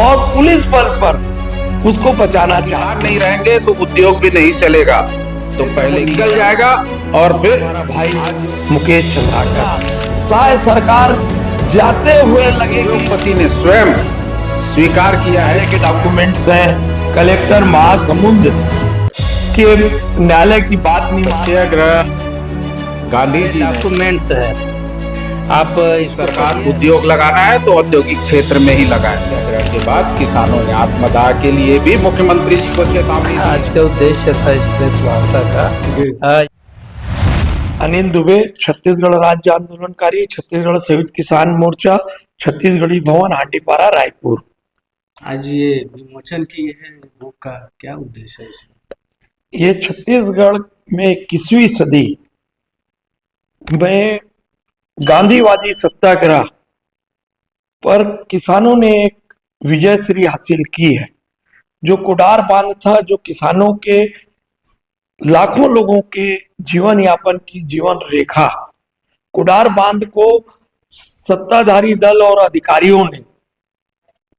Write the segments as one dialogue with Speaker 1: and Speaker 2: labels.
Speaker 1: और पुलिस बल पर उसको बचाना
Speaker 2: किसान नहीं रहेंगे तो उद्योग भी नहीं चलेगा, तो पहले निकल जाएगा और फिर
Speaker 1: हमारा भाई मुकेश चंद्राकर सहाय सरकार जाते हुए लगेगी।
Speaker 2: उद्योगपति ने स्वयं स्वीकार किया है
Speaker 1: के डॉक्यूमेंट्स हैं, कलेक्टर महासमुंद के न्यायालय की बात नहीं मानते।
Speaker 2: सत्याग्रह गांधी जी ने
Speaker 3: डॉक्यूमेंट्स है। आप इस
Speaker 2: सरकार उद्योग लगाना है तो औद्योगिक क्षेत्र में ही लगाए। सत्याग्रह के बाद किसानों ने आत्मदाह के लिए भी मुख्यमंत्री जी को चेतावनी दी।
Speaker 3: आज का उद्देश्य था इस प्रेस वार्ता का।
Speaker 1: अनिल दुबे, छत्तीसगढ़ राज्य आंदोलनकारी, छत्तीसगढ़ संयुक्त किसान मोर्चा, छत्तीसगढ़ी भवन, हांडीपारा, रायपुर।
Speaker 4: आज ये विमोचन की है बुक का क्या उद्देश्य है इसमें?
Speaker 1: ये छत्तीसगढ़ में 21वीं सदी में गांधीवादी सत्याग्रह पर किसानों ने एक विजयश्री हासिल की है। जो कुडार बांध था, जो किसानों के लाखों लोगों के जीवन यापन की जीवन रेखा, कुडार बांध को सत्ताधारी दल और अधिकारियों ने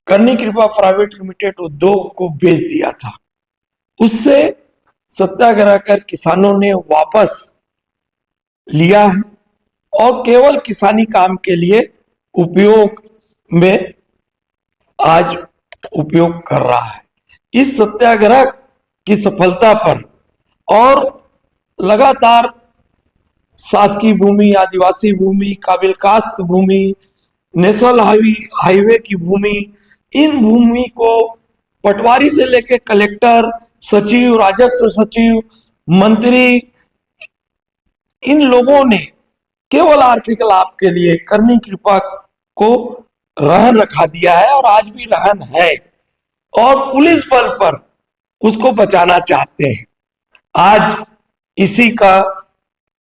Speaker 1: करनी कृपा प्राइवेट लिमिटेड उद्योग को बेच दिया था। उससे सत्याग्रह कर किसानों ने वापस लिया है और केवल किसानी काम के लिए उपयोग में आज उपयोग कर रहा है। इस सत्याग्रह की सफलता पर और लगातार शासकीय भूमि, आदिवासी भूमि, काबिल कास्त भूमि, नेशनल हाईवे की भूमि, इन भूमि को पटवारी से लेकर कलेक्टर, सचिव, राजस्व सचिव, मंत्री, इन लोगों ने केवल आर्थिक लाभ के लिए करनी कृपा को रहन रखा दिया है और आज भी रहन है और पुलिस बल पर उसको बचाना चाहते हैं। आज इसी का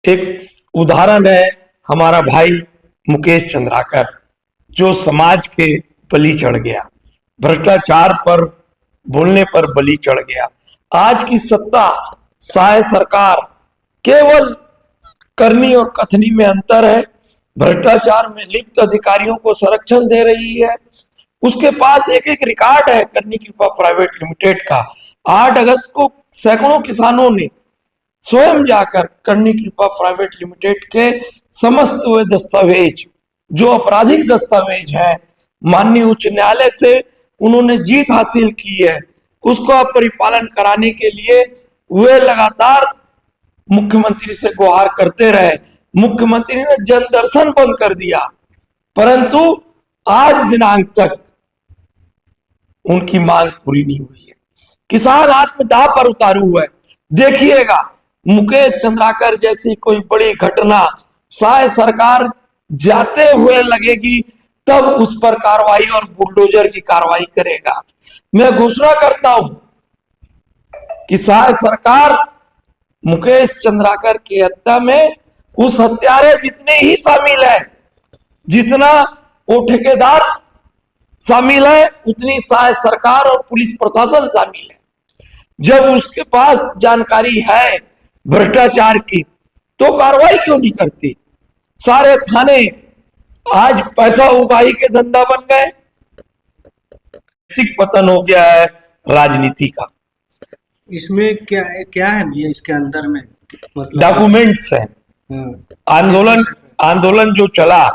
Speaker 1: एक उदाहरण है हमारा भाई मुकेश चंद्राकर, जो समाज के बलि चढ़ गया, भ्रष्टाचार पर बोलने पर बलि चढ़ गया। आज की सत्ता सहाय सरकार केवल करनी और कथनी में अंतर है। भ्रष्टाचार में लिप्त अधिकारियों को संरक्षण दे रही है। उसके पास एक एक रिकॉर्ड है करनी कृपा प्राइवेट लिमिटेड का। 8 अगस्त को सैकड़ों किसानों ने स्वयं जाकर करनी कृपा प्राइवेट लिमिटेड के समस्त वे दस्तावेज, जो आपराधिक दस्तावेज है, माननीय उच्च न्यायालय से उन्होंने जीत हासिल की है, उसको परिपालन कराने के लिए वे लगातार मुख्यमंत्री से गुहार करते रहे। मुख्यमंत्री ने जन दर्शन बंद कर दिया, परंतु आज दिनांक तक उनकी मांग पूरी नहीं हुई है। किसान आत्मदाह पर उतारू हुआ है। देखिएगा, मुकेश चंद्राकर जैसी कोई बड़ी घटना सहाय सरकार जाते हुए लगेगी तब उस पर कार्रवाई और बुलडोजर की कार्रवाई करेगा। मैं घोषणा करता हूं कि सहाय सरकार मुकेश चंद्राकर की हत्या में उस हत्यारे जितने ही शामिल है, जितना वो ठेकेदार शामिल है, उतनी सहाय सरकार और पुलिस प्रशासन शामिल है। जब उसके पास जानकारी है भ्रष्टाचार की तो कार्रवाई क्यों नहीं करती? सारे थाने आज पैसा उगाही के धंधा बन गए। नैतिक पतन हो गया है राजनीति का।
Speaker 4: इसमें क्या है भैया इसके अंदर में? मतलब
Speaker 1: डॉक्यूमेंट्स हैं। आंदोलन जो चला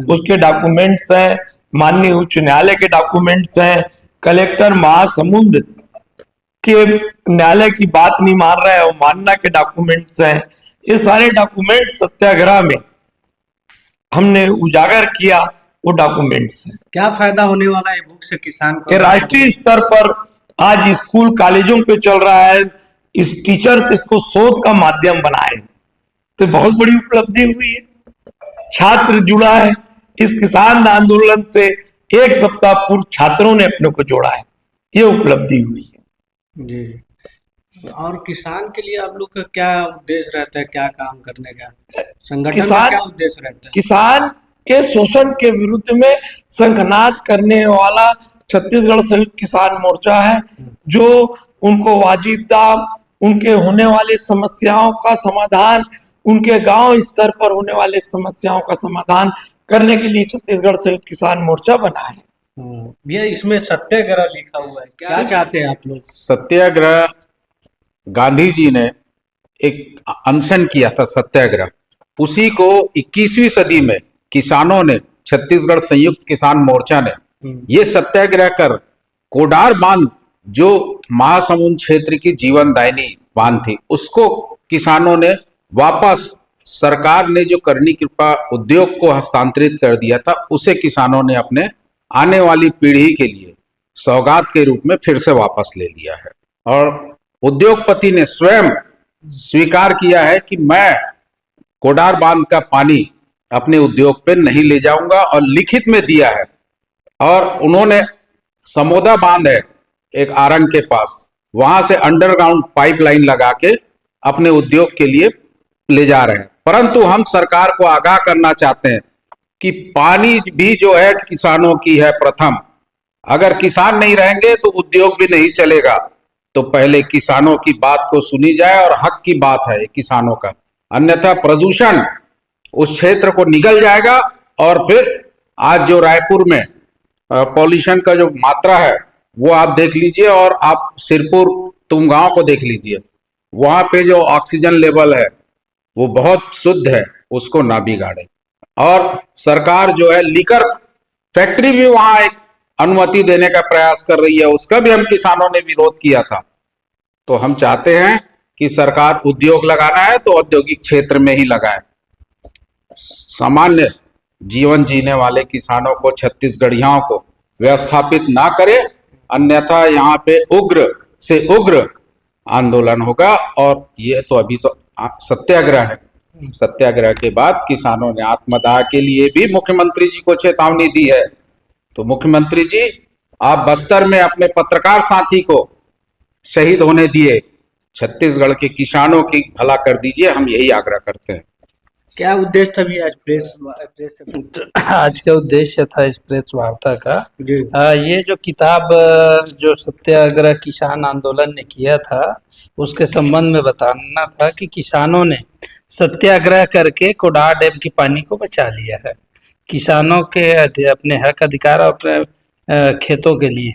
Speaker 1: उसके डॉक्यूमेंट्स हैं, माननीय उच्च न्यायालय के डॉक्यूमेंट्स हैं, कलेक्टर महासमुंद के न्यायालय की बात नहीं मान रहा है, वो मानना के डॉक्यूमेंट्स हैं। ये सारे डॉक्यूमेंट सत्याग्रह में हमने उजागर किया, वो डॉक्यूमेंट्स हैं।
Speaker 4: क्या फायदा होने वाला है बुक से किसान को?
Speaker 1: राष्ट्रीय स्तर पर आज स्कूल कॉलेजों पे चल रहा है। इस टीचर्स इसको शोध का माध्यम बनाए तो बहुत बड़ी उपलब्धि हुई है। छात्र जुड़ा है इस किसान आंदोलन से, 1 सप्ताह पूर्व छात्रों ने अपने को जोड़ा है, ये उपलब्धि हुई है
Speaker 4: जी। और किसान के लिए आप लोग का क्या उद्देश्य रहता है, क्या काम करने का संगठन का क्या उद्देश्य रहता है?
Speaker 1: किसान के शोषण के विरुद्ध में शंखनाद करने वाला छत्तीसगढ़ संयुक्त किसान मोर्चा है, जो उनको वाजिब दाम, उनके होने वाली समस्याओं का समाधान, उनके गांव स्तर पर होने वाले समस्याओं का समाधान करने के लिए छत्तीसगढ़ संयुक्त किसान मोर्चा बना है।
Speaker 4: भैया इसमें सत्याग्रह लिखा हुआ है, क्या चाहते हैं आप लोग?
Speaker 2: सत्याग्रह, गांधी जी ने एक अनशन किया था सत्याग्रह, उसी को 21वीं सदी में किसानों ने, छत्तीसगढ़ संयुक्त किसान मोर्चा ने ये सत्याग्रह कर कोडार बांध, जो महासमुंद क्षेत्र की जीवनदायिनी बांध थी, उसको किसानों ने वापस, सरकार ने जो करनी कृपा उद्योग को हस्तांतरित कर दिया था, उसे किसानों ने अपने आने वाली पीढ़ी के लिए सौगात के रूप में फिर से वापस ले लिया है। और उद्योगपति ने स्वयं स्वीकार किया है कि मैं कोडार बांध का पानी अपने उद्योग पे नहीं ले जाऊंगा, और लिखित में दिया है। और उन्होंने समोदा बांध है एक आरंग के पास, वहां से अंडरग्राउंड पाइपलाइन लगा के अपने उद्योग के लिए ले जा रहे हैं। परंतु हम सरकार को आगाह करना चाहते हैं कि पानी भी जो है किसानों की है प्रथम। अगर किसान नहीं रहेंगे तो उद्योग भी नहीं चलेगा। तो पहले किसानों की बात को सुनी जाए, और हक की बात है किसानों का, अन्यथा प्रदूषण उस क्षेत्र को निगल जाएगा। और फिर आज जो रायपुर में पॉल्यूशन का जो मात्रा है वो आप देख लीजिए, और आप सिरपुर तुमगांव को देख लीजिए, वहां पे जो ऑक्सीजन लेवल है वो बहुत शुद्ध है, उसको ना बिगाड़े। और सरकार जो है लीकर फैक्ट्री भी वहां एक अनुमति देने का प्रयास कर रही है, उसका भी हम किसानों ने विरोध किया था। तो हम चाहते हैं कि सरकार उद्योग लगाना है तो औद्योगिक क्षेत्र में ही लगाए। सामान्य जीवन जीने वाले किसानों को, छत्तीसगढ़ियों को व्यवस्थापित ना करे, अन्यथा यहाँ पे उग्र से उग्र आंदोलन होगा। और ये तो अभी तो सत्याग्रह है, सत्याग्रह के बाद किसानों ने आत्मदाह के लिए भी मुख्यमंत्री जी को चेतावनी दी है। तो मुख्यमंत्री जी, आप बस्तर में अपने पत्रकार साथी को शहीद होने दिए, छत्तीसगढ़ के किसानों की भला कर दीजिए, हम यही आग्रह करते हैं।
Speaker 4: क्या उद्देश्य था भी आज प्रेस
Speaker 3: आज का उद्देश्य था इस प्रेस वार्ता का,
Speaker 4: जी।
Speaker 3: ये जो किताब जो सत्याग्रह किसान आंदोलन ने किया था, उसके संबंध में बताना था कि किसानों ने सत्याग्रह करके कोडार डैम की पानी को बचा लिया है, किसानों के अपने हक अधिकार और अपने खेतों के लिए।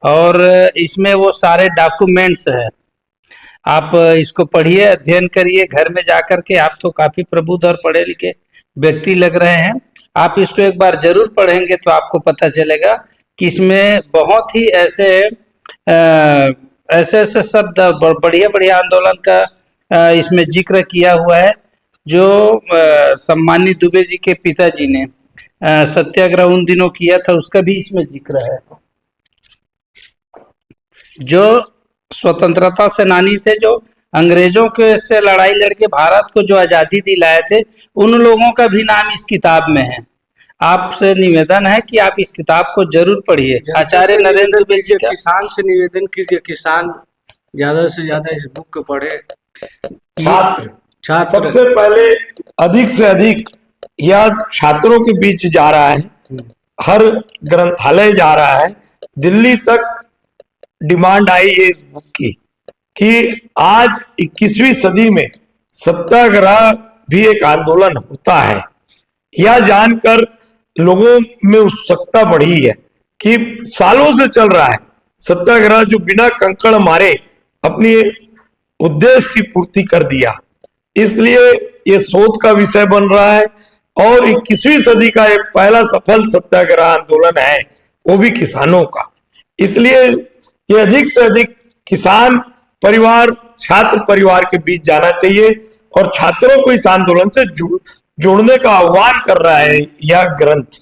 Speaker 3: और इसमें वो सारे डॉक्यूमेंट्स हैं, आप इसको पढ़िए, अध्ययन करिए घर में जाकर के। आप तो काफी प्रबुद्ध और पढ़े लिखे व्यक्ति लग रहे हैं, आप इसको एक बार जरूर पढ़ेंगे तो आपको पता चलेगा कि इसमें बहुत ही ऐसे ऐसे शब्द, बढ़िया बढ़िया आंदोलन का इसमें जिक्र किया हुआ है, जो सम्मानित दुबे जी के पिताजी ने सत्याग्रह उन दिनों किया था, उसका भी इसमें जिक्र है। जो स्वतंत्रता सेनानी थे, जो अंग्रेजों के से लड़ाई लड़के भारत को जो आजादी दिलाए थे, उन लोगों का भी नाम इस किताब में है। आपसे निवेदन है कि आप इस किताब को जरूर पढ़िए। आचार्य नरेंद्र दुबे जी का
Speaker 4: किसान से निवेदन कीजिए, किसान ज्यादा से ज्यादा इस बुक को पढ़े। छात्र
Speaker 1: सबसे पहले अधिक से अधिक यह छात्रों के बीच जा रहा है, हर ग्रंथालय जा रहा है। दिल्ली तक डिमांड आई है इस बुक की कि आज 21वीं सदी में सत्याग्रह भी एक आंदोलन होता है। यह जानकर लोगों में उत्सुकता बढ़ी है कि सालों से चल रहा है सत्याग्रह, जो बिना कंकड़ मारे अपनी उद्देश्य की पूर्ति कर दिया। इसलिए ये शोध का विषय बन रहा है, और 21वीं सदी का एक पहला सफल सत्याग्रह आंदोलन है, वो भी किसानों का। इसलिए ये अधिक से अधिक किसान परिवार, छात्र परिवार के बीच जाना चाहिए, और छात्रों को इस आंदोलन से जोड़ने का आह्वान कर रहा है यह ग्रंथ।